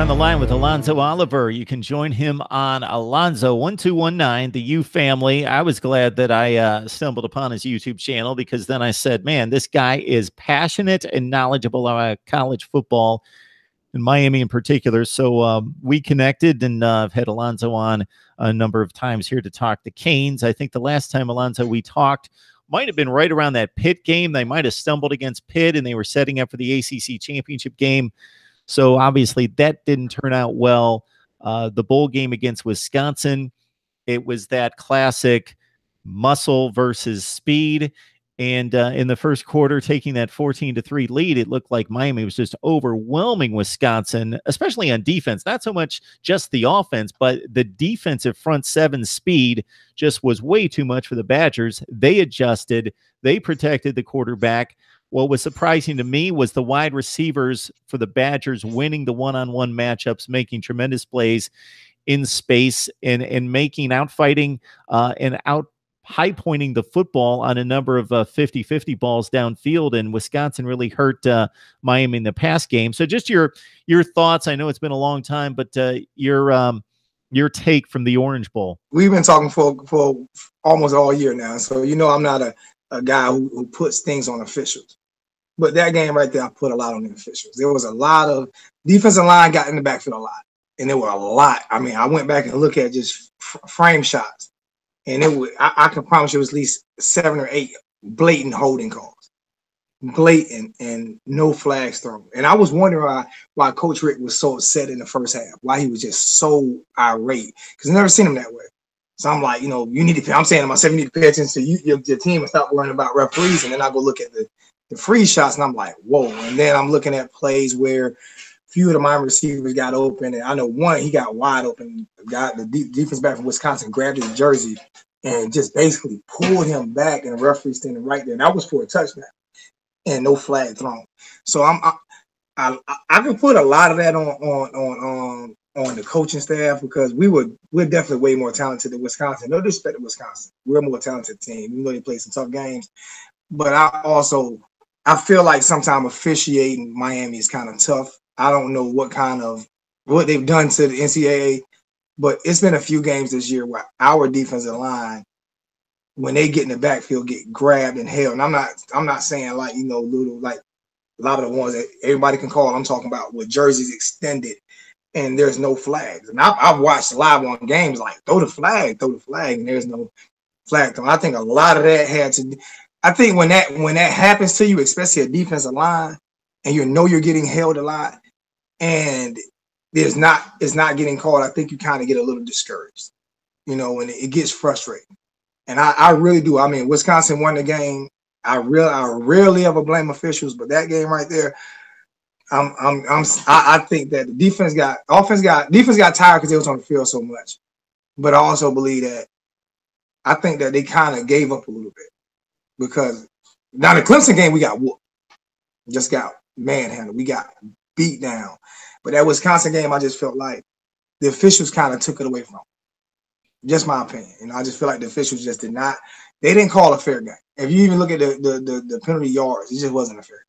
on the line with Alonzo Oliver. You can join him on Alonzo1219, the U family. I was glad that I stumbled upon his YouTube channel, because then I said, man, this guy is passionate and knowledgeable about college football in Miami in particular. So we connected, and I've had Alonzo on a number of times here to talk the Canes. I think the last time, Alonzo, we talked might have been right around that Pitt game. They might have stumbled against Pitt, and they were setting up for the ACC championship game. So obviously that didn't turn out well. The bowl game against Wisconsin, it was that classic muscle versus speed. And in the first quarter, taking that 14-3 lead, it looked like Miami was just overwhelming Wisconsin, especially on defense. Not so much just the offense, but the defensive front seven speed just was way too much for the Badgers. They adjusted. They protected the quarterback. What was surprising to me was the wide receivers for the Badgers winning the one-on-one matchups, making tremendous plays in space and outfighting and out high pointing the football on a number of 50-50 balls downfield. And Wisconsin really hurt Miami in the pass game. So just your thoughts. I know it's been a long time, but your take from the Orange Bowl. We've been talking for almost all year now. So, I'm not a guy who puts things on officials. But that game right there, I put a lot on the officials. There was a lot of defensive line got in the backfield a lot. And there were a lot. I mean, I went back and looked at just frame shots. And I can promise you it was at least 7 or 8 blatant holding calls. Blatant and no flags thrown. And I was wondering why Coach Rick was so upset in the first half, why he was just so irate. Because I've never seen him that way. So I'm like, you need to I'm saying to myself, you need to pay attention to your team and stop worrying about referees. And then I go look at the free shots, and I'm like, whoa. And then I'm looking at plays where a few of the Miami receivers got open. And I know one, he got wide open. The defense back from Wisconsin grabbed his jersey and just basically pulled him back, and the referee standing right there. And that was for a touchdown and no flag thrown. So I can put a lot of that on the coaching staff, because we're definitely way more talented than Wisconsin. No disrespect to Wisconsin. We're a more talented team. We know they play some tough games. But I feel like sometimes officiating Miami is kind of tough. I don't know what they've done to the NCAA, but it's been a few games this year where our defensive line, when they get in the backfield, get grabbed and held. And I'm not saying like, little, like a lot of the ones that everybody can call. I'm talking about with jerseys extended and there's no flags. And I've watched live on games like throw the flag, and there's no flag thrown. I think a lot of that had to. I think when that happens to you, especially a defensive line, and you're getting held a lot, and it's not getting called, I think you kind of get a little discouraged, and it gets frustrating. And I really do. I mean, Wisconsin won the game. I rarely ever blame officials, but that game right there, I think that the defense got tired because they was on the field so much. But I also believe that I think that they kind of gave up a little bit. Because now the Clemson game, we got whooped. Just got manhandled. We got beat down. But that Wisconsin game, I just felt like the officials kind of took it away from them. Just my opinion. I just feel like the officials just didn't call a fair game. If you even look at the penalty yards, it just wasn't a fair game.